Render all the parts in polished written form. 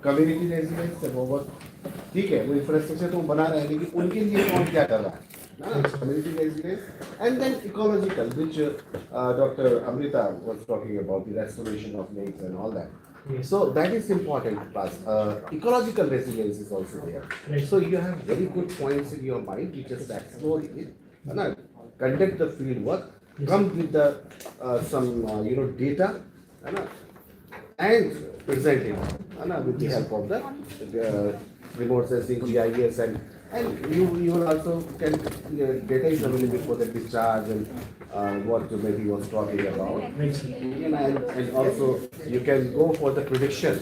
Community residence है वो बहुत ठीक है, वो इंफ्रास्ट्रक्चर तो बना रहा है, लेकिन उनके लिए कौन क्या कर रहा है ना, community residence and then ecological which doctor Amrita was talking about the restoration of lakes and all that. So that is important plus ecological resilience is also there. So you have very good points in your mind. You just explore it, and conduct the field work, come with the some data, and present it, with the help of the remote sensing GIS and you will also can data is available for the discharge and what maybe was talking about, and also you can go for the prediction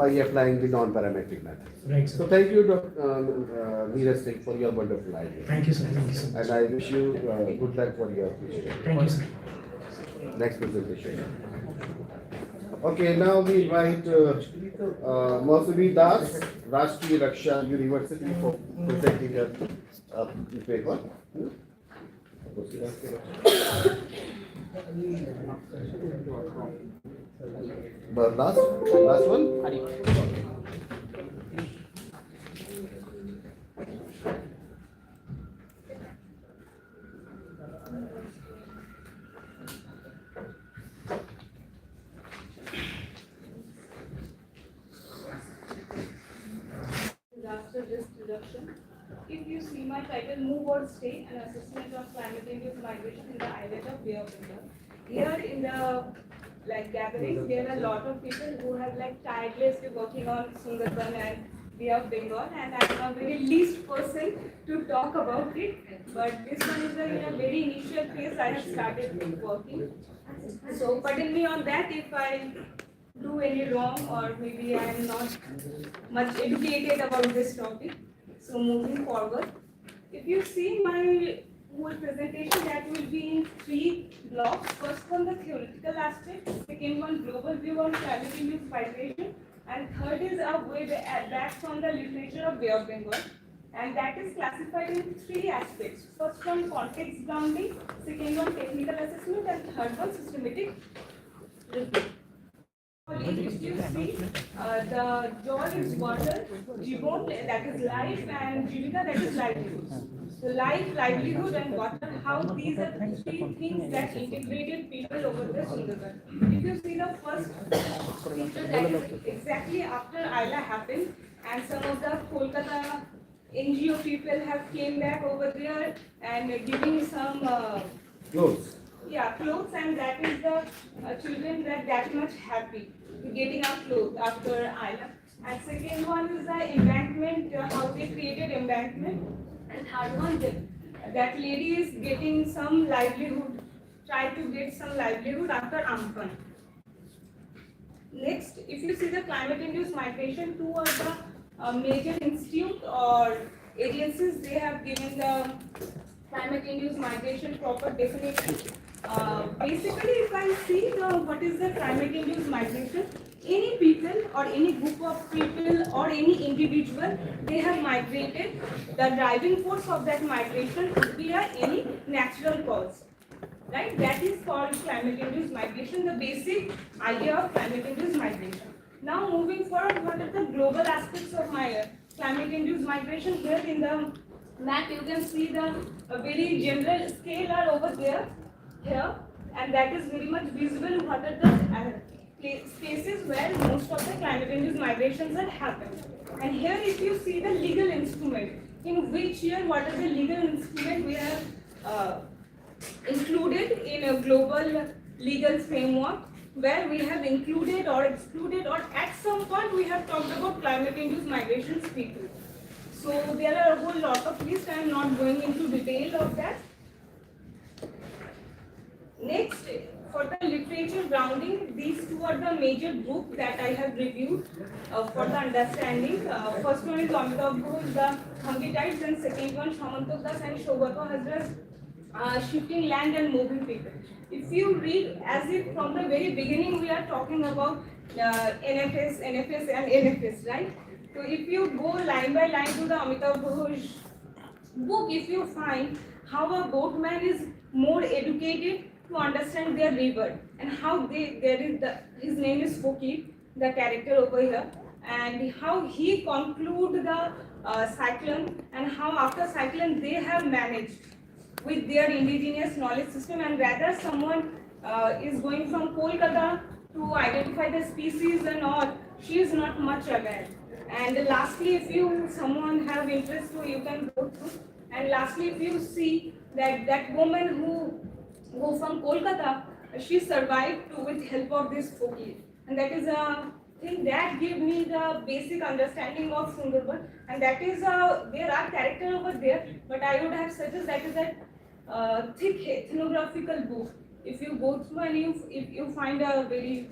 by applying the non-parametric method. Right, sir. So thank you, Dr. Neeraj Singh, for your wonderful idea. Thank you, sir. Thank you so much. And I wish you good luck for your future. Thank you, sir. Next presentation. Okay, now we invite Mausumi Das, Rashtriya Raksha University, for presenting her paper. But last one. Disaster risk reduction. If you see my title, Move or Stay, an assessment of climate-induced migration in the island of Bay of Bengal. Here in the gatherings, there are a lot of people who have tirelessly working on Sundarban and Bay of Bengal, and I am a very least person to talk about it. But this one is in a very initial phase. I have started working. So pardon me on that if I do any wrong or maybe I am not much educated about this topic. So moving forward, if you see my whole presentation, that will be in 3 blocks. First one, the theoretical aspect. Second one, global view on climate-induced migration. And third is a way back from the literature of Bay of Bengal. And that is classified in 3 aspects. First one, context grounding. Second one, technical assessment. And third one, systematic review. If you see, the Jol is water, Jibon, that is life, and Jivika, that is livelihood. So life, livelihood, and water, how these are the 3 things that integrated people over the Sundarban. If you see the first picture, that is exactly after Ayla happened, and some of the Kolkata NGO people have came back over there and giving some Close. clothes, and that is the children that much happy getting our clothes after Ayla. And second one is the embankment, how they created embankment. And third one, that lady is getting some livelihood, try to get some livelihood after Amphan. Next, if you see the climate-induced migration, 2 are the major institute or agencies, they have given the climate-induced migration proper definition. Basically, if I see what is the climate-induced migration, any people or any group of people or any individual, they have migrated. The driving force of that migration could be any natural cause, right? That is called climate-induced migration, the basic idea of climate-induced migration. Now, moving forward, what are the global aspects of my climate-induced migration? Here in the map, you can see the very general scale are over there. Here, and that is very much visible what are the spaces where most of the climate-induced migrations are happening. And here if you see the legal instrument, in which year what are the legal instrument we have included in a global legal framework, where we have included or excluded or at some point we have talked about climate-induced migrations people. So there are a whole lot of lists, I am not going into detail of that. Next, for the literature grounding, these 2 are the major groups that I have reviewed for the understanding. First one is Amitabh Ghosh, the Hungarites, and second one Samantak Das and Shogato Hazra's shifting land and moving people. If you read as if from the very beginning we are talking about NFS and NFS, right? So if you go line by line to the Amitabh Ghosh book, if you find how a boatman is more educated to understand their river and how his name is Fokir, the character over here, and how he conclude the cyclone, and how after cyclone they have managed with their indigenous knowledge system, and rather someone is going from Kolkata to identify the species and all, she is not much aware. And lastly, if you someone have interest to, you can go through. And lastly, if you see that woman who from Kolkata, she survived with help of this folklore, and that is a thing that gave me the basic understanding of Sundarban, and that is there are character over there, but I would have suggested that is a thick ethnographical book. If you go through and if you find a very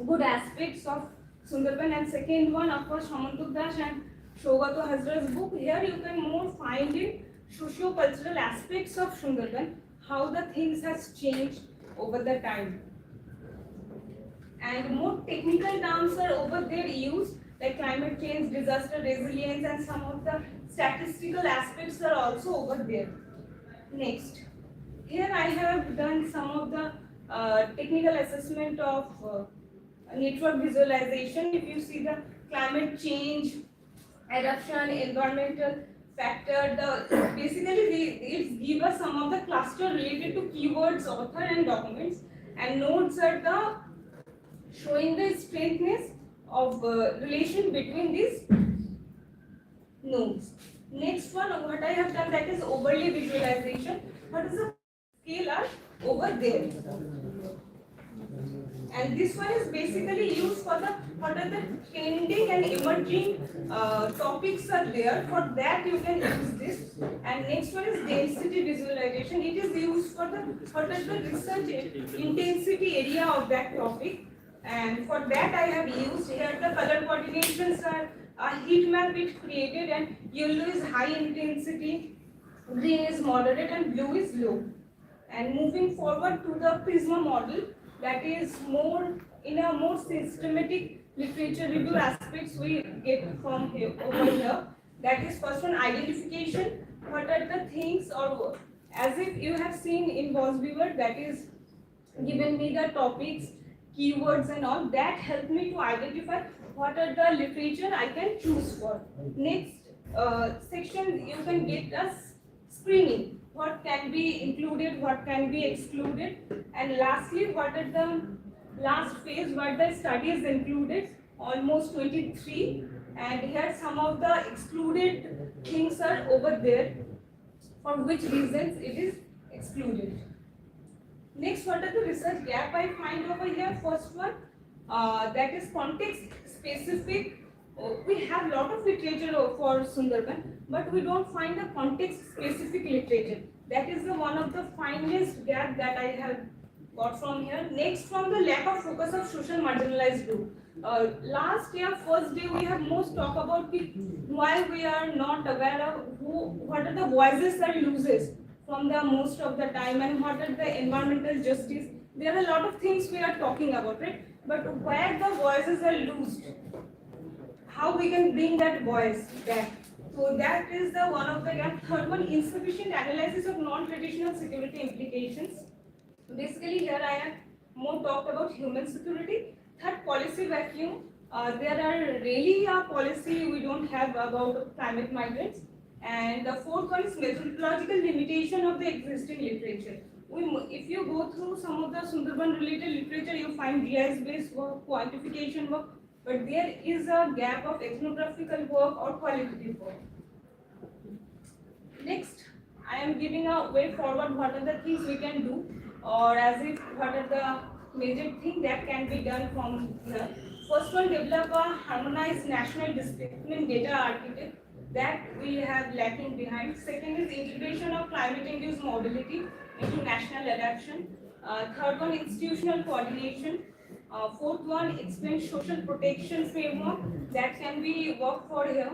good aspects of Sundarban, and second one, of course, Shamantuk Das and Shogato Hazra's book. Here you can more find in socio-cultural aspects of Sundarban, how the things has changed over the time. And more technical terms are over there used, like climate change, disaster resilience, and some of the statistical aspects are also over there. Next, here I have done some of the technical assessment of network visualization. If you see the climate change, eruption, environmental factor, the basically it give us some of the cluster related to keywords, author, and documents, and nodes are the showing the straightness of relation between these nodes. Next one, what I have done, that is overlay visualization. What is the scale are over there? And this one is basically used for the what are the trending and emerging topics are there. For that you can use this. And next one is density visualization. It is used for the what is the research intensity area of that topic. And for that I have used here the color coordinations are a heat map it created, and yellow is high intensity, green is moderate, and blue is low. And moving forward to the Prisma model, that is more in a more systematic literature review aspects we get from here over here. That is first one, identification. What are the things, or as if you have seen in Bosbeaver, that is given me the topics, keywords, and all that help me to identify what are the literature I can choose for. Next section, you can get a screening. What can be included, what can be excluded, and lastly, what are the last phase, what the studies included, almost 23, and here some of the excluded things are over there, for which reasons it is excluded. Next, what are the research gap I find over here? First one, that is context specific. We have lot of literature for Sundarban, but we don't find a context specific literature. That is the one of the finest gap that I have got from here. Next, from the lack of focus of social marginalized group. Last year, first day, we have most talk about why we are not aware of what are the voices that loses from the most of the time, and what are the environmental justice. There are a lot of things we are talking about, right? But where the voices are lost, how we can bring that voice back. So that is the one of the gap. Third one, insufficient analysis of non-traditional security implications. Basically, here I have more talked about human security. Third, policy vacuum. There are really a policy we don't have about climate migrants. And the fourth one is methodological limitation of the existing literature. If you go through some of the Sundarban related literature, you find GIS based work, quantification work, but there is a gap of ethnographical work or qualitative work. Next, I am giving a way forward what are the things we can do, or as if what are the major things that can be done from here. First one, develop a harmonized national displacement data architecture that we have lacking behind. Second is integration of climate-induced mobility into national adaptation. Third one, institutional coordination. Fourth one, explain social protection framework that can be worked for here.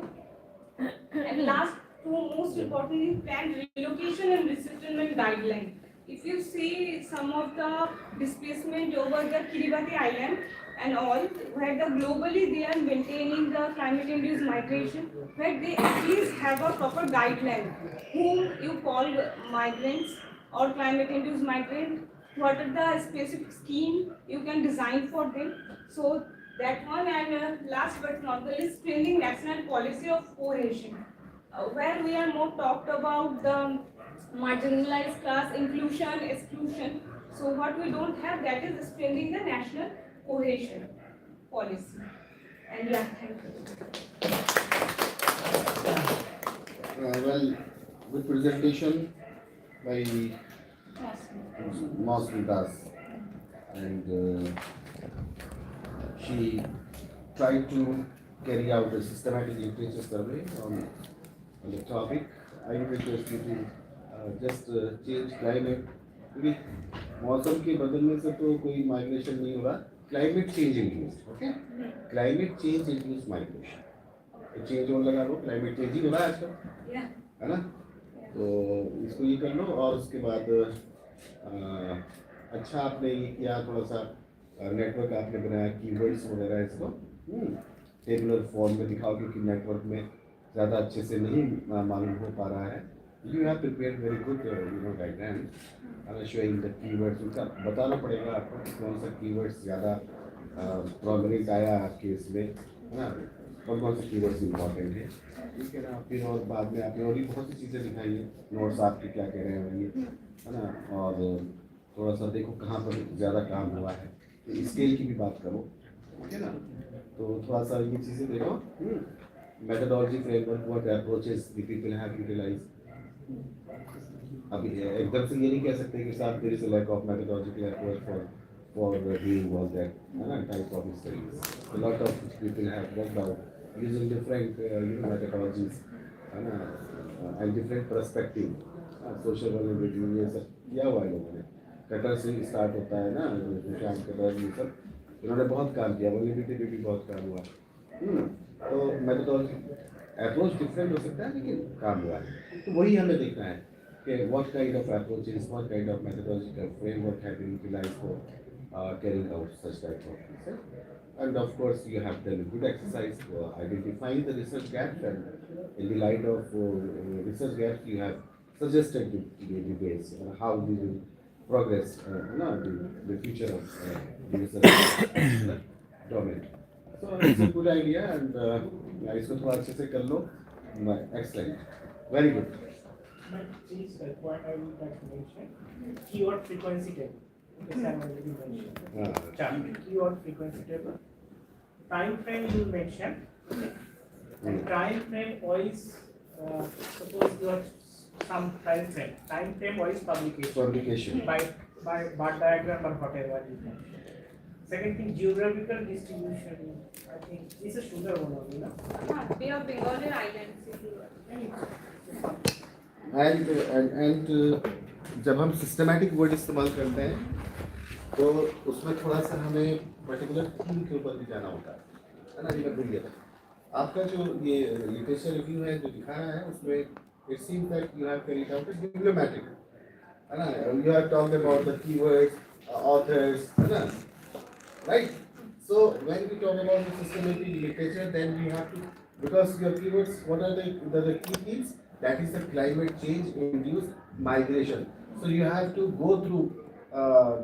And last two, most importantly, planned relocation and resettlement guideline. If you see some of the displacement over the Kiribati Island and all, where the globally they are maintaining the climate-induced migration, where they at least have a proper guideline, whom you call migrants or climate-induced migrant, what are the specific scheme you can design for them. So That one, and last but not the least, training national policy of cohesion, where we are more talked about the marginalized class, inclusion, exclusion. So what we don't have, that is training the national cohesion policy. And yeah, thank you. Well, good presentation by Moss Das, and she tried to carry out a systematic literature survey on the topic. I would request you to just change climate, क्योंकि मौसम के बदलने से तो कोई migration नहीं होगा, climate change induce, okay, climate change induce migration, change और लगा लो, क्लाइमेट चेंज ही हो रहा है आजकल, है ना, तो इसको ये कर लो। और उसके बाद अच्छा आपने ये किया, थोड़ा सा नेटवर्क आपने बनाया, कीवर्ड्स वगैरह इसको टेबुलर फॉर्म में दिखाओ, क्योंकि नेटवर्क में ज़्यादा अच्छे से नहीं मालूम हो पा रहा है। You have prepared very good diagram showing the keywords, उनका बताना पड़ेगा आपको कौन सा कीवर्ड्स ज़्यादा प्रोमिनेंट आया आपके इसमें, है ना, कौन से कीवर्ड्स इंपॉर्टेंट है, ठीक है ना। फिर और बाद में आपने और भी बहुत सी चीज़ें दिखाई हैं, नोट्स आपके क्या कह रहे हैं ये, है ना, और थोड़ा सा देखो कहाँ पर ज़्यादा काम हुआ है, स्केल की भी बात करो, ठीक है ना। तो थोड़ा सा ये चीज़ें देखो, methodology framework, what approaches the people have utilised. अभी एकदम से ये नहीं कह सकते कि साहब there is a lack of methodological approach for doing all that, है ना, type of studies. A lot of people have worked out using different methodologies, है ना, and different perspective, social vulnerability, ये सब किया हुआ है लोगों ने। कटर से स्टार्ट होता है ना, शाम कटर, ये सब इन्होंने बहुत काम किया, वल्नरेबिलिटी पे भी बहुत काम हुआ। तो मेथडोलॉजी अप्रोच डिफरेंट हो सकता है, लेकिन काम हुआ है। तो वही हमें देखना है कि what kind of approaches, what kind of methodological framework have been utilised for carrying out such type of research. And of course, you have done a good exercise for identifying the research gaps, and in the light of research gaps, you have suggested the debates how we will progress, the future of the research domain. So it's a good idea, and इसको थोड़ा अच्छे से कर लो। Excellent, very good. But this point I would like to mention, keyword frequency table. Yes, I already mentioned. Keyword frequency table. Time frame you mentioned. And time frame wise, suppose you have some time frame. Time frame wise publication. By bar diagram or whatever you can. Second thing, geographical distribution. I think this is sugar one only, na? Bay of Bengal and islands. And जब हम systematic word इस्तेमाल करते हैं तो उसमें थोड़ा सा हमें पर्टिकुलर थीम के ऊपर भी जाना होता है ना। ये भूल गया था। आपका जो ये लिटरेचर रिव्यू है जो दिखा रहा है, उसमें it seems that you have carried out a diplomatic, है ना, you have talked about the keywords, authors, है ना, right? So when we talk about the systematic literature, then we have to, because your keywords, what are the key themes? That is the climate change induced migration. So you have to go through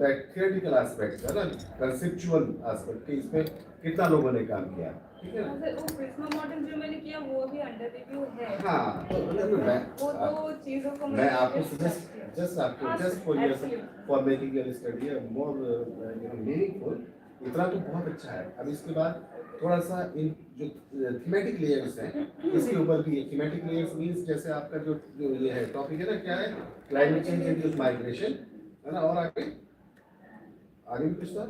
that theoretical aspect, है ना, conceptual aspect कि इसमें कितना लोगों ने काम किया, ठीक है ना। वो प्रिज्मा मॉडल जो मैंने किया वो भी अंडर रिव्यू है। हाँ, तो वो तो चीजों को मैं आपको just for your, for making your study more meaningful, इतना तो बहुत अच्छा है। अब इसके बाद थोड़ा सा इन जो थीमेटिक लेयर्स हैं इसके ऊपर भी, थीमेटिक लेयर्स मींस जैसे आपका जो ये है टॉपिक है ना, क्या है, क्लाइमेट चेंज इंड्यूस्ड माइग्रेशन, है ना, और आगे भी कुछ था,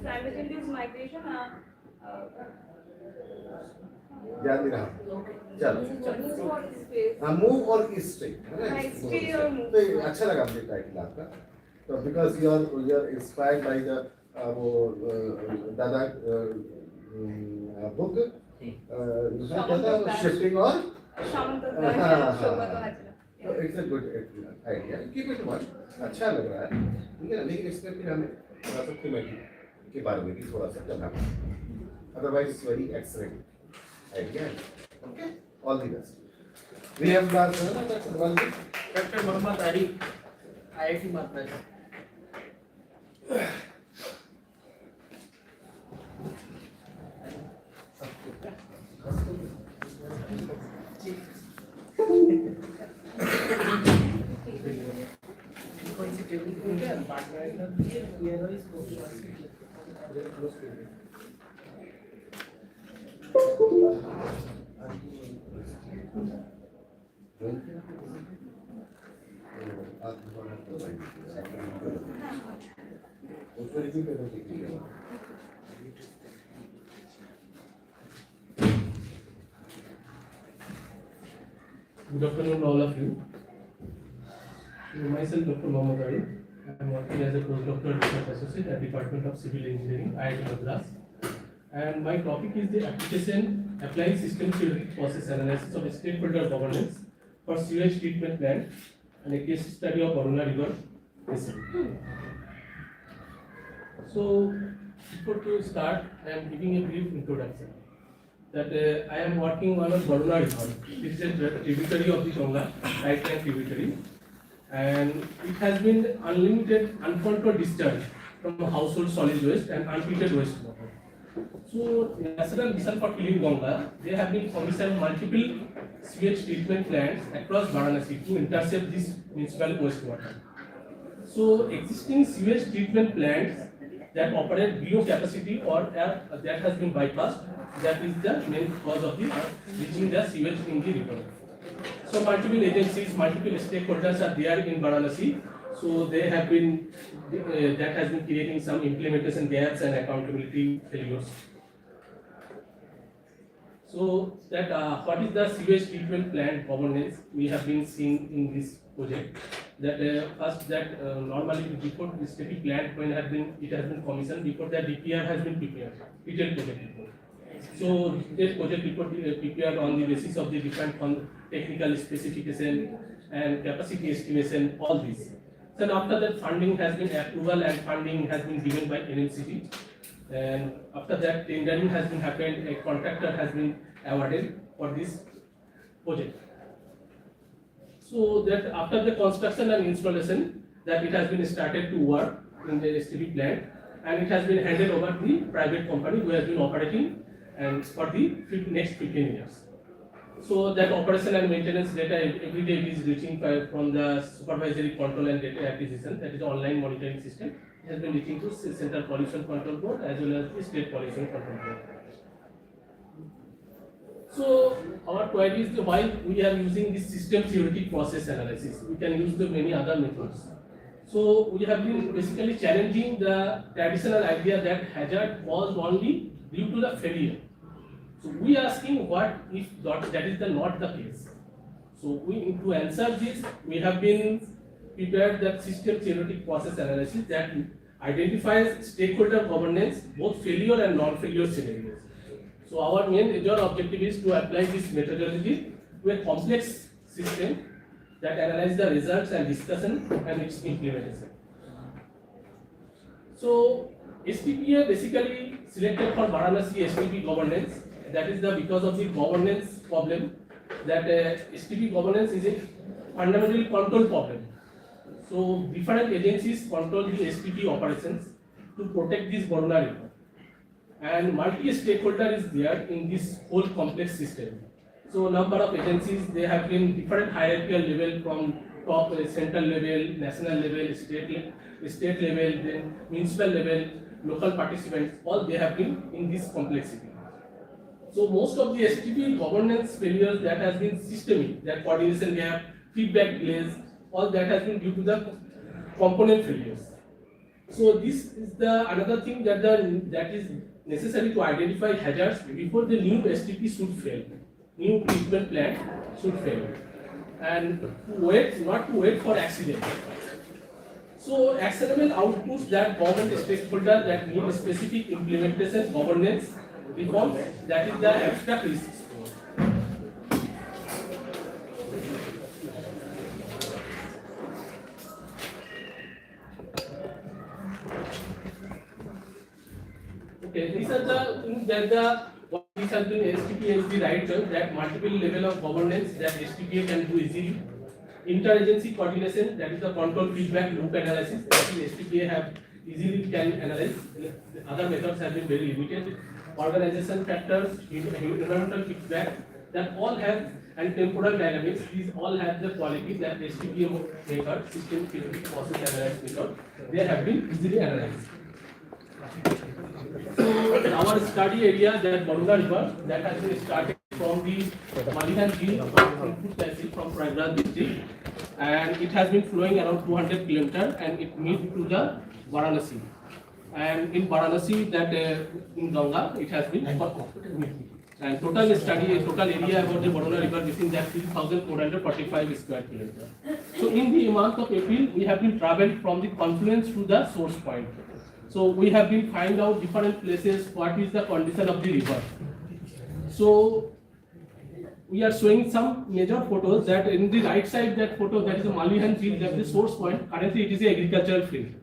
क्लाइमेट इंड्यूस्ड माइग्रेशन याद नहीं रहा, चलो हाँ, मूव और हिस्ट्री, है ना, हिस्ट्री और मूव। तो अच्छा लगा मुझे टाइटल आपका, तो because you are inspired by the वो दादा बुक, दूसरा क्या था, शिफ्टिंग और it's a good idea, keep it one, अच्छा लग रहा है, ठीक है ना, लेकिन इसमें फिर हमें थोड़ा सा थीमेटिक के बारे में भी थोड़ा सा करना पड़ेगा, otherwise it's very excellent idea, okay, all the best. We have done Dr. Mohammad Arif, IIT Madras. Good afternoon, all of you. Myself, Dr. Mohammad Ali. I am working as a postdoctoral research associate at Department of Civil Engineering, IIT Madras. And my topic is the application applying system theoretic process analysis of stakeholder governance for sewage treatment plant and a case study of Varuna River basin. So, before to start, I am giving a brief introduction. That I am working on a Varuna River. It is a tributary of the Ganga, right hand tributary, and it has been unlimited, uncontrolled discharge from household solid waste and untreated wastewater. So, National Mission for Clean Ganga, they have been commissioned multiple sewage treatment plants across Varanasi to intercept this municipal wastewater. So, existing sewage treatment plants that operate below capacity or that has been bypassed, that is the main cause of the reaching the sewage in the river. So multiple agencies, multiple stakeholders are there in Varanasi. So they have been, that has been creating some implementation gaps and accountability failures. So that what is the sewage treatment plant governance we have been seeing in this project. That first that normally before this STP plant when it has been commissioned, before that DPR has been prepared, detailed project report. So this project report prepared on the basis of the different technical specification and capacity estimation, all these. Then after that funding has been approval and funding has been given by NMCT. And after that tendering has been happened, a contractor has been awarded for this project. So that after the construction and installation, that it has been started to work in the STP plant, and it has been handed over to the private company who has been operating and for the next 15 years. So that operation and maintenance data every day is reaching from the supervisory control and data acquisition, that is the online monitoring system, it has been reaching to Central Pollution Control Board as well as the State Pollution Control Board. So our query is why we are using this system theoretic process analysis. We can use the many other methods. So we have been basically challenging the traditional idea that hazard caused only due to the failure. So we are asking what if that is not the case. So to answer this, we have been prepared that system theoretic process analysis that identifies stakeholder governance, both failure and non-failure scenarios. So our main major objective is to apply this methodology to a complex system that analyzes the results and discussion and its implementation. So STPA basically selected for Varanasi STP governance. That is because of the governance problem. That STP governance is a fundamental control problem. So different agencies control the STP operations to protect this Varuna River. And multi-stakeholder is there in this whole complex system. So number of agencies, they have been different hierarchical level from top central level, national level, state level, then municipal level, local participants, all they have been in this complexity. So most of the STP governance failures that has been systemic, that coordination gap, feedback delays, all that has been due to the component failures. So this is the another thing that is necessary to identify hazards before the new STP should fail, new treatment plant should fail, and not to wait for accident. So actionable outputs that government stakeholder that need specific implementation governance reforms, that is the abstract risk score. Okay, these are the things that what this has been STPA is the right term, that multiple level of governance that STPA can do easily. Interagency coordination, that is the control feedback loop analysis that STPA have easily can analyze. The other methods have been very limited. Organization factors, environmental feedback, that all have, and temporal dynamics, these all have the quality that STPM method, system theory process analysis method, they have been easily analyzed. So our study area, that Baruna River, that has been started from the Malihan Hill input tehsil from Prayagraj district, and it has been flowing around 200 kilometers, and it meets to the Varanasi. And in Varanasi, that in Ganga, it has been and total study, total area about the Baruna River within that 3,445 square kilometers. So in the month of April, we have been traveled from the confluence to the source point. So we have been find out different places what is the condition of the river. So we are showing some major photos that in the right side, that photo, that is the Malihan field, that is the source point. Currently it is an agricultural field.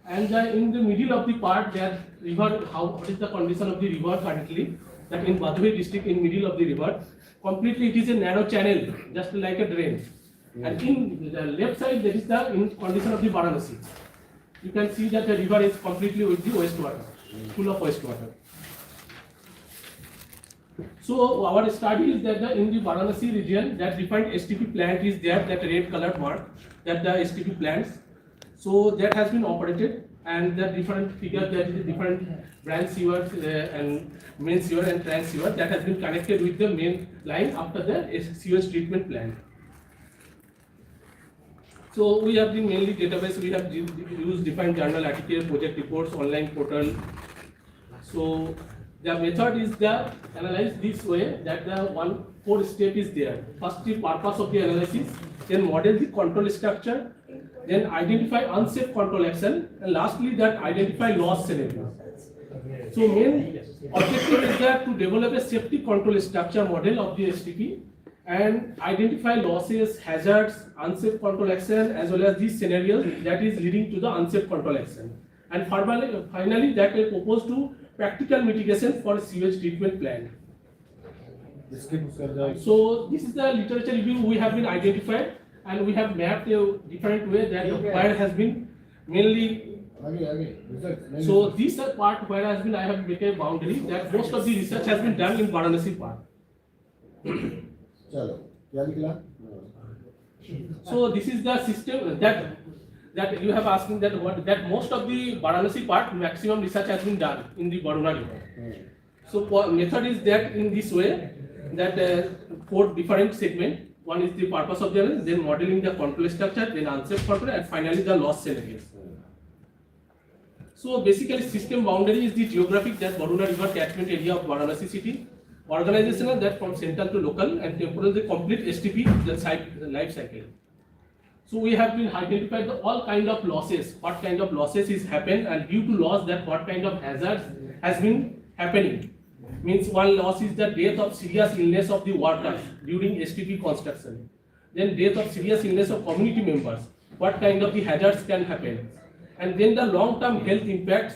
And in the middle of the part, that river, what is the condition of the river currently, that in Bhadoi district, in middle of the river, completely it is a narrow channel, just like a drain. And in the left side, there is the condition of the Varanasi. You can see that the river is completely with the wastewater, full of wastewater. So our study is that in the Varanasi region, that defined STP plant is there, that red colored mark, that the STP plants. So that has been operated, and the different figures, that is the different branch sewers and main sewer and trans sewer, that has been connected with the main line after the sewage treatment plant. So we have the mainly database, we have used defined journal article, project reports, online portal. So the method is the analyze this way, that the 4 step is there. First, the purpose of the analysis, then model the control structure, then identify unsafe control action, and lastly that identify loss scenario. So main objective is that to develop a safety control structure model of the STP and identify losses, hazards, unsafe control action, as well as these scenarios that is leading to the unsafe control action. And finally that will propose to practical mitigation for sewage treatment plant. So this is the literature review we have been identified, and we have mapped a different way that the fire has been mainly. So this part where has been, I have made a boundary that most of the research has been done in Varanasi part. So this is the system that you have asking that most of the Varanasi part maximum research has been done in the Baruna River. So method is that in this way, that 4 different segments. One is the purpose of the analysis, then modeling the control structure, then unsafe control, and finally the loss scenarios. So basically system boundary is the geographic, that Baruna River catchment area of Varanasi city. Organizational, that from central to local, and temporal, the complete STP, the life cycle. So we have been identified all kind of losses, what kind of losses is happened, and due to loss, that what kind of hazards has been happening. Means one loss is the death of serious illness of the workers during STP construction. Then death of serious illness of community members. What kind of the hazards can happen? And then the long-term health impacts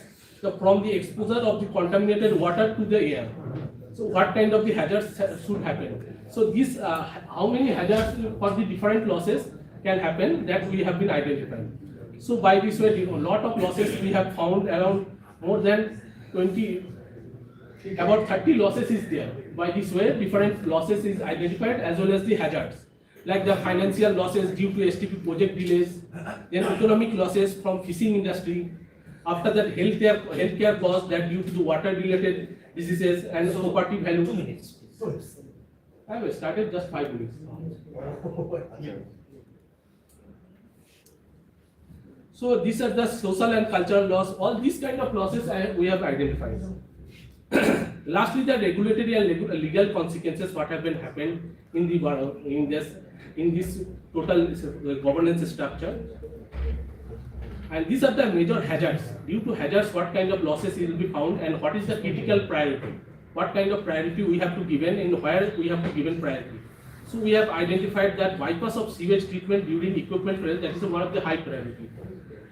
from the exposure of the contaminated water to the air. So what kind of the hazards should happen? So these, how many hazards for the different losses can happen, that we have been identifying. So by this way, a lot of losses we have found, around more than 20. About 30 losses is there. By this way, different losses is identified, as well as the hazards, like the financial losses due to STP project delays, then economic losses from fishing industry, after that healthcare costs that due to the water related diseases and property value. I have started just 5 minutes. So these are the social and cultural loss. All these kind of losses we have identified. Lastly, the regulatory and legal consequences what have been happened in this total governance structure. And these are the major hazards. Due to hazards, what kind of losses will be found, and what is the critical priority? What kind of priority we have to given, and where we have to given priority. So we have identified that bypass of sewage treatment during equipment failure, that is one of the high priority.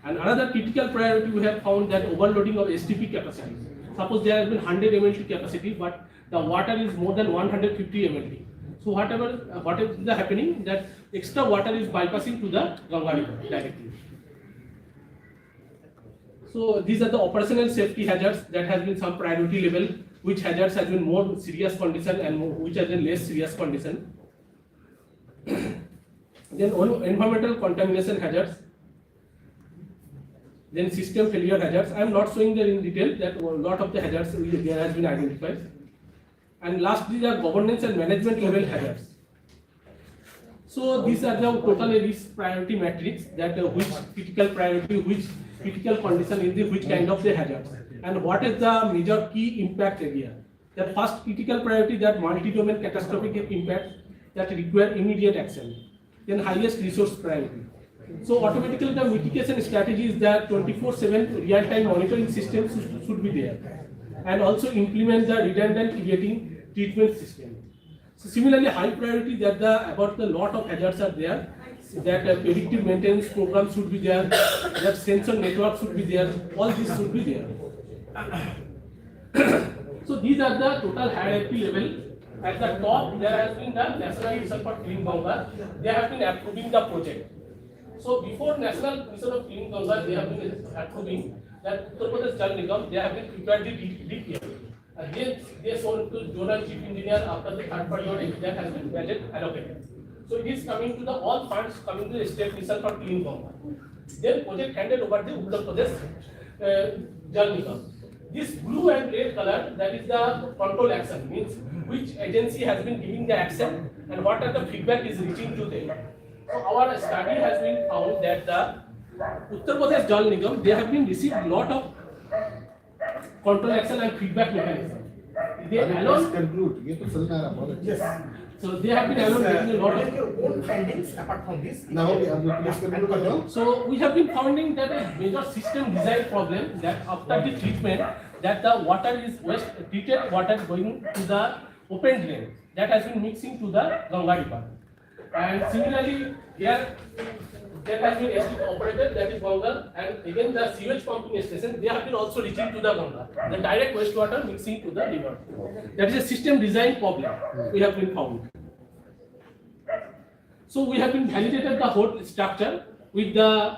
And another critical priority we have found, that overloading of STP capacity. Suppose there has been 100 MLT capacity, but the water is more than 150 MLT. So what is happening, that extra water is bypassing to the Ganga River directly. So these are the operational safety hazards that has been some priority level. which hazards has been more serious condition and which has been less serious condition. Then environmental contamination hazards, then system failure hazards. I am not showing there in detail that a lot of the hazards there has been identified. And lastly, the governance and management level hazards. So these are the total risk priority matrix, that which critical priority, which critical condition in the which kind of the hazards, and what is the major key impact area. The first critical priority, that multi-domain catastrophic impact that require immediate action. Then highest resource priority. So automatically the mitigation strategy is that 24/7 real-time monitoring systems should be there, and also implement the redundant irrigating treatment system. So similarly, high priority that about the lot of hazards are there, that predictive maintenance program should be there, that sensor network should be there, all these should be there. So these are the total hierarchy level. At the top, there has been the National Mission for Clean Ganga. They have been approving the project. So before National Mission of Clean Ganga, they have been approving that Uttar Pradesh Jal Nigam, they have been prepared the DPR. They sold to zonal chief engineer after the third party audit that has been budget allocated. So it is coming to the all funds coming to the state mission for Clean Ganga. Then project handed over the Uttar Pradesh Jal Nigam. This blue and red color, that is the control action, means which agency has been giving the action and what are the feedback is reaching to them. So our study has been found that the Uttar Pradesh Jal Nigam, they have been received lot of control action and feedback mechanism. They alone conclude. ये तो चलना रहा बहुत अच्छा. Yes. so they have been alone getting a lot What are of. your own findings apart from this? Now please conclude कर दो. So we have been finding that a major system design problem, that after the treatment, that the water is waste, treated water going to the open drain, that has been mixing to the Ganga River. And similarly, here there has been STP operator, that is Ganga, and again the sewage pumping station, they have been also reaching to the Ganga, the direct wastewater mixing to the river. That is a system design problem we have been found. So we have been validated the whole structure with the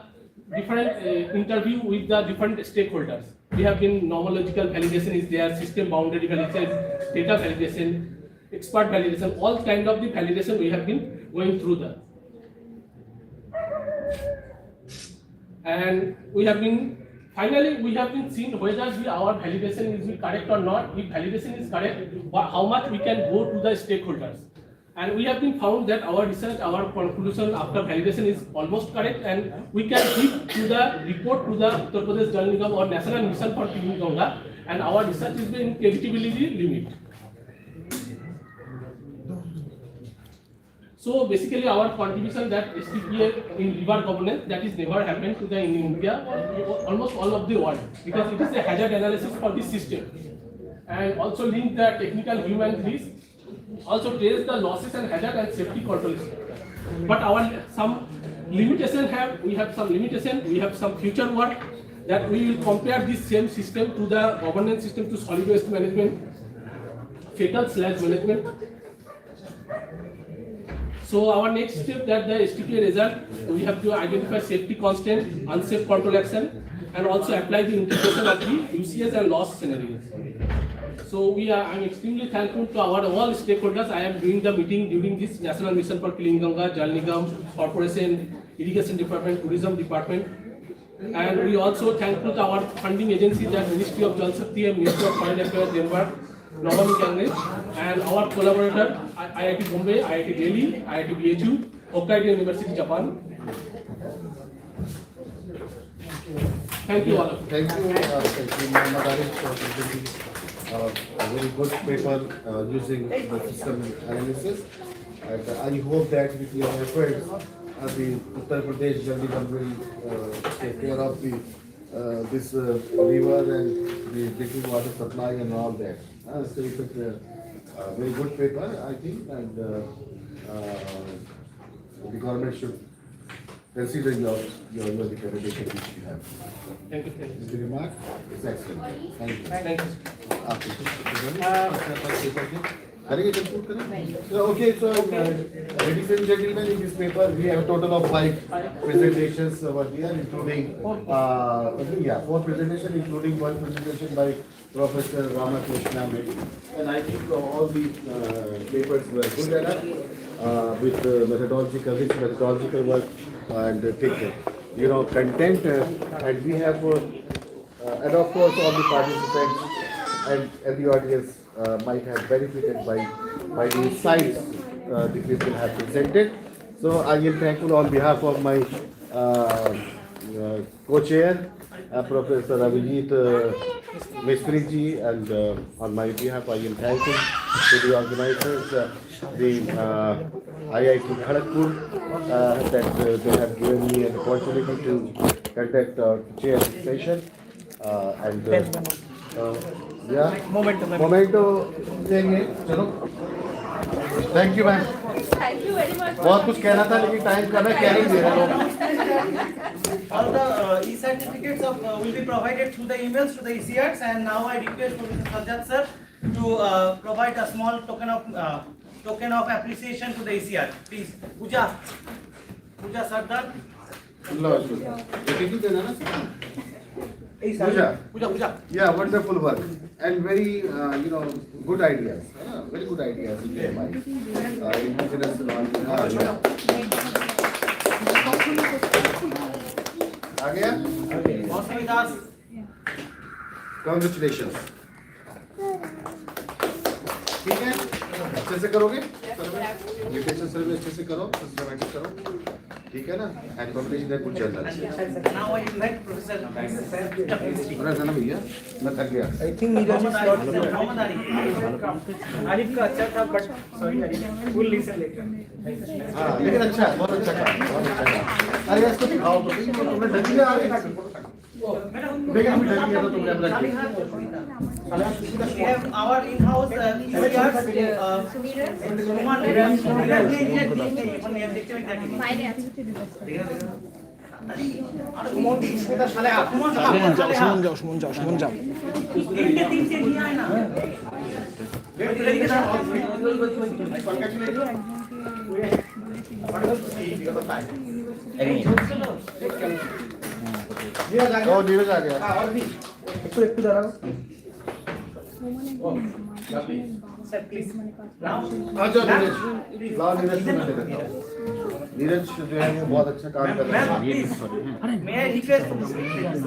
different interview with the different stakeholders. We have been nomological validation is there, system boundary validation, data validation, expert validation, all kind of the validation we have been going through that. And we have been, finally we have been seeing whether our validation is correct or not. If validation is correct, how much we can go to the stakeholders. And we have been found that our research, our conclusion after validation is almost correct, and we can give to the report to the Uttar Pradesh Jal Nigam or National Mission for Clean Ganga, and our research is in credibility limit. So basically our contribution that STPA in river governance, that is never happened to the in India or almost all of the world, because it is a hazard analysis for this system, and also link the technical human risk, also trace the losses and hazard and safety control. But our some limitation we have some future work that we will compare this same system to the governance system to solid waste management, fatal sludge management. So our next step that the STPA result, we have to identify safety constant, unsafe control action, and also apply the integration of the UCS and loss scenarios. So I'm extremely thankful to our all stakeholders. I am doing the meeting during this National Mission for Clean Ganga, Jal Nigam, Corporation, Irrigation Department, Tourism Department, and we also thankful to our funding agencies, that Ministry of Jal Shakti and Ministry of Foreign Affairs, Denmark, Navami Gange, and our collaborator IIT Bombay, IIT Delhi, IIT BHU, Hokkaido University, Japan. Thank you all. Thank you, Muhammad Arif, for presenting a very good paper using the system analysis. And I hope that with your efforts, the Uttar Pradesh Jal Nigam will take care of this river and the drinking water supply and all that. So it's a very good paper, I think, and the government should consider your recommendation which you have. Thank you. The remark is excellent. Thank you. Thank you. आप करेंगे conclude करें? So, okay, so ladies and gentlemen, in this paper we have a total of 5 presentations over here, including 4 presentations, including 1 presentation by Professor Ramakrishna Reddy. And I think all the papers were good enough with methodological work and content, and we have and of course all the participants and the audience might have benefited by the insights the people have presented. So I am thankful on behalf of my co-chair, Professor Abhijit Mistri ji, and on my behalf I am thankful to the organizers, the IIT Kharagpur, that they have given me an opportunity to conduct or chair the session. Memento देंगे चलो thank you ma'am Thank you very much. बहुत कुछ कहना था लेकिन time कम है क्या नहीं दे रहे लोग All the e-certificates will be provided through the emails to the ECRs, and now I request Professor Sajjad sir to provide a small token of appreciation to the ECR. Please, Pooja Sardar. लो ये कितनी देना ना Pooja. Yeah, wonderful work and very good ideas. Very good ideas in your mind. Indigenous आ गया? Mosmi Das. Congratulations. ठीक है? अच्छे से करोगे? लिटरेचर सर्वे अच्छे से करो, सिस्टमैटिक करो. ठीक है ना? And completion है कुछ चलता. Now I invite Professor. पूरा जाना भैया, मैं थक गया. I think Neeraj is not. Mohammad Arif का अच्छा था, but sorry, we'll listen later. हाँ, लेकिन अच्छा है, बहुत अच्छा काम, बहुत अच्छा काम. अरे इसको दिखाओ तो, तुमने डर लिया आगे ना. लेकिन भी डर लिया तो तुमने अपना किया. We have our in-house ECRs. Suman যাও नीरज आ गया. একটু দাঁড়াও Sir, please. Now, अच्छा नीरज, लाओ नीरज को मैं दे देता हूँ. नीरज जो है वो बहुत अच्छा काम कर रहा ma'am, please. May I request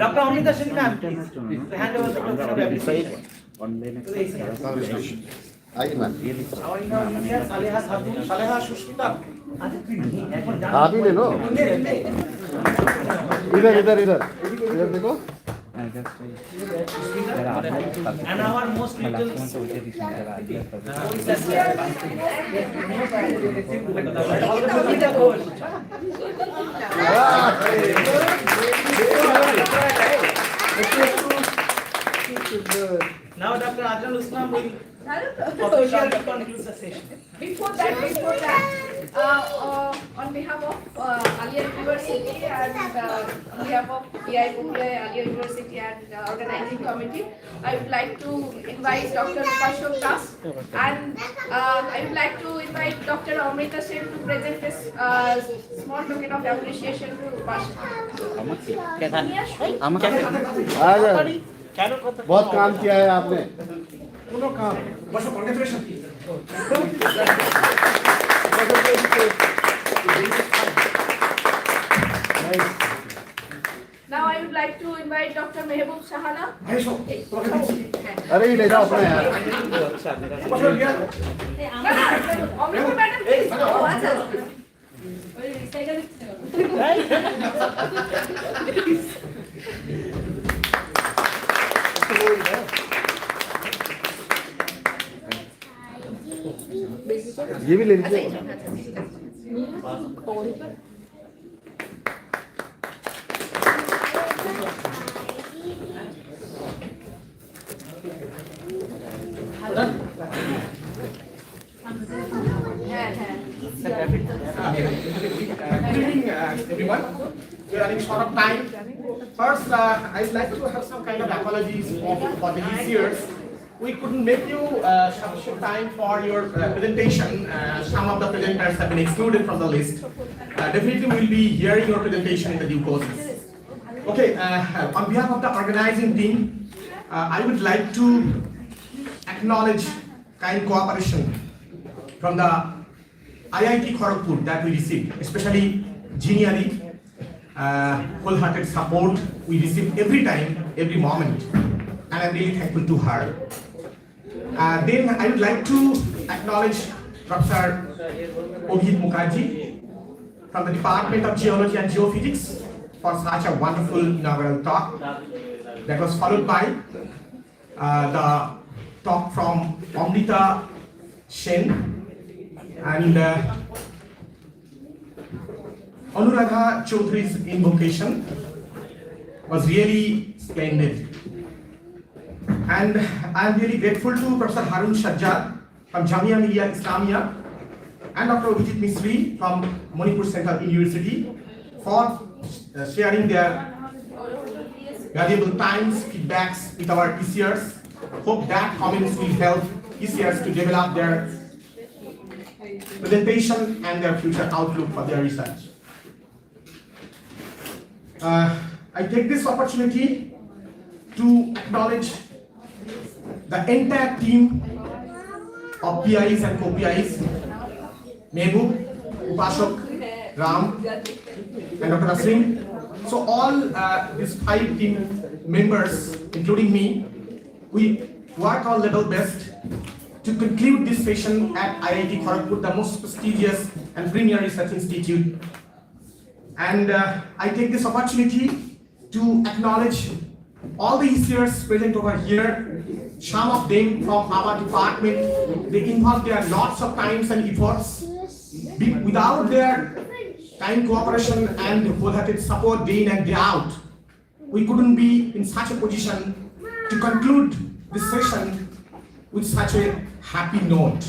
Dr. Amrita Singh ma'am, please, to hand over the token of appreciation to the ECR. Congratulations. आइए ma'am. Our in-house ECR, Saleha Sadhu, Saleha Shushmita. आप ही ले लो. इधर देखो. And our most little now Dr. Adnan Usman will officially conclude the session. Before that, on behalf of Alia University and on behalf of PIPPI, Alia University and organizing committee, I would like to invite Dr. Upashok Das and I would like to invite Dr. Amrita Singh to present this small token of appreciation to Upashok. आ जाओ. बहुत काम किया है आपने. Now I would like to invite Dr. Mehboob Shahana. अरे ये ले जाओ अपना यार. Amrita madam, please. ये भी ले लीजिए. Everyone, we are running short of time. First, I'd like to have some kind of apologies for the ECRs we couldn't make you sufficient time for your presentation. Some of the presenters have been excluded from the list. Definitely we'll be hearing your presentation in the due course. Okay, on behalf of the organizing team, I would like to acknowledge kind cooperation from the IIT Kharagpur that we received, especially Jeannie Ali, wholehearted support we receive every time, every moment, and I'm really thankful to her. Then I would like to acknowledge Dr. Obhit Mukherjee from the Department of Geology and Geophysics for such a wonderful inaugural talk. That was followed by the talk from Amrita Sen and Anuradha Chaudhary's invocation was really splendid. And I am really grateful to Professor Harun Sajjad from Jamia Millia Islamia and Dr. Abhijit Misri from Manipur Central University for sharing their valuable times, feedbacks with our ECRs. Hope that comments will help ECRs to develop their presentation and their future outlook for their research. I take this opportunity to acknowledge the entire team of PIs and co-PIs, Mehboob, Upashok, Ram, and Dr. Nasrin. So all these 5 team members, including me, we work our level best to conclude this session at IIT Kharagpur, the most prestigious and premier research institute. And I take this opportunity to acknowledge all the ECRs present over here. Some of them from our department, they involve their lots of times and efforts. Without their kind cooperation and wholehearted support day in and day out, we couldn't be in such a position to conclude this session with such a happy note.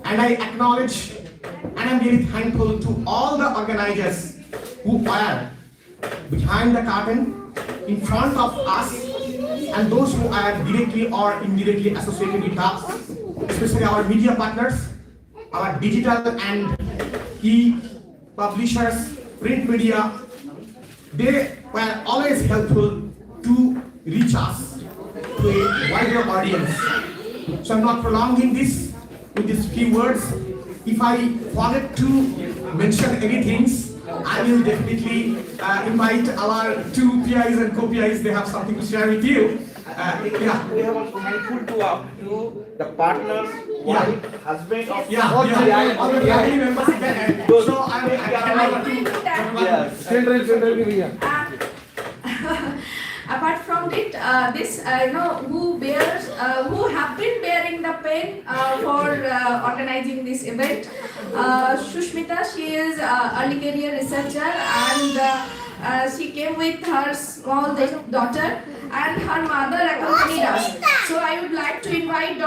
And I acknowledge and I'm very thankful to all the organizers who are behind the curtain, in front of us, and those who are directly or indirectly associated with us, especially our media partners, our digital and e-publishers, print media. They were always helpful to reach us to a wider audience. So I'm not prolonging this with these few words. If I forget to mention any things, I will definitely invite our 2 PIs and co-PIs. They have something to share with you. Yeah. We have also thankful to the partners, wife, husband of All the family members there. So apart from it, this who have been bearing the pain for organizing this event. Shushmita, she is early career researcher, and she came with her small daughter, and her mother accompanied us. So I would like to invite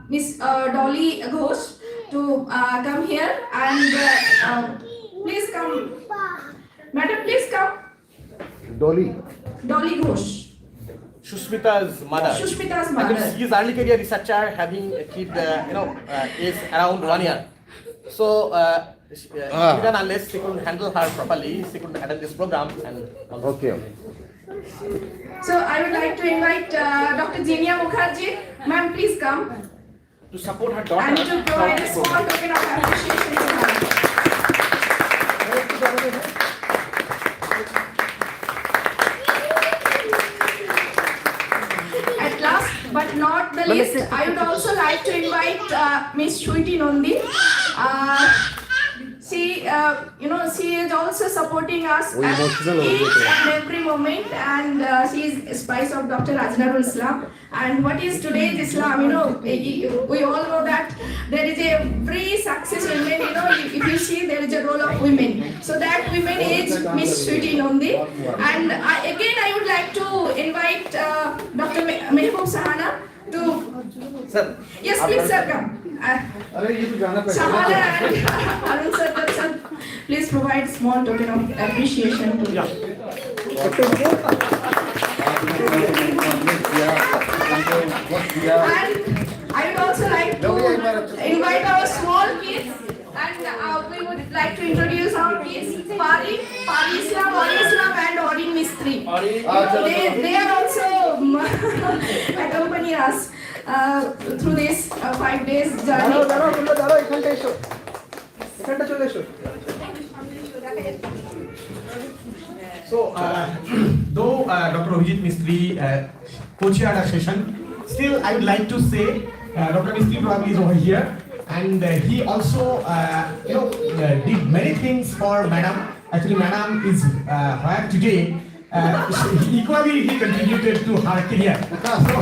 Miss Dolly Ghosh to come here, and please come, madam, please come. Dolly. Dolly Ghosh. Shushmita's mother. Shushmita's And mother. she is early career researcher, having a kid, is around 1 year. So, even unless she couldn't handle her properly, she couldn't handle this program. And Okay. So I would like to invite Dr. Jinia Mukherjee. Ma'am, please come. to support her daughter. And to provide a small token of appreciation to her. At last but not the least, I would also like to invite Miss Shruti Nondi. She is also supporting us at each and every moment, and she is spice of Dr. Ajdarul Islam. And what is today's Islam? We all know that there is a free success women. If you see, there is a role of women. So that women is Miss Shruti Nondi. And I would like to invite Dr. Mehboob Sahana to. Sir. Yes, please, sir, come. Sahana and Arun sir, please provide small token of appreciation to you. किया, उनको वक्त दिया। And I would also like to invite our small kids, and we would like to introduce our kids, Pari Islam, Ori Islam, and Orin Mistri. They are also accompanying us through this 5 days journey. So, though Dr. Abhijit Mistry co-chaired a session, still I would like to say Dr. Mistry probably is over here, and he also did many things for Madam. Actually, Madam is here today. Equally, he contributed to her career. So,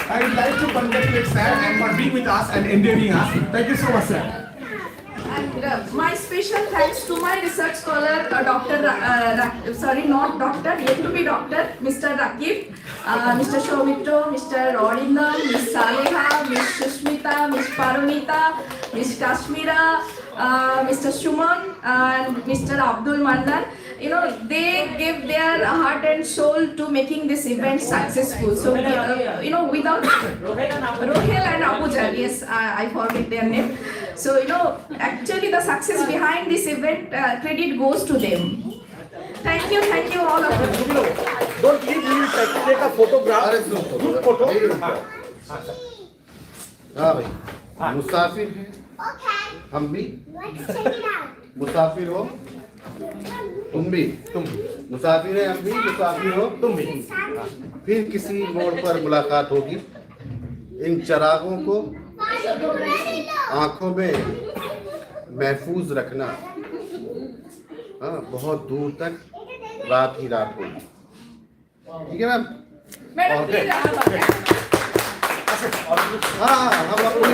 I would like to congratulate sir and for being with us and endearing us. Thank you so much, sir. And my special thanks to my research scholar, not doctor, yet to be doctor, Mr. Rakib, Mr. Shomito, Mr. Rodinam, Ms. Saleha, Ms. Sushmita, Ms. Parunita, Ms. Kashmira, Mr. Shuman, and Mr. Abdul Mandan. You know, they gave their heart and soul to making this event successful. So, without Rohel and Abuja, yes, I forget their name. So, actually the success behind this event, credit goes to them. Thank you all of you. Don't leave, we will take a photograph. Group photo. हाँ भाई, मुसाफिर हैं, हम भी मुसाफिर हो, तुम भी मुसाफिर हैं, हम भी मुसाफिर हो, तुम भी। फिर किसी मोड़ पर मुलाकात होगी। इन चरागों को आंखों में महफूज रखना। हाँ, बहुत दूर तक रात ही रात होगी। ठीक है मैम? Madam, please, हाँ, हम अपनी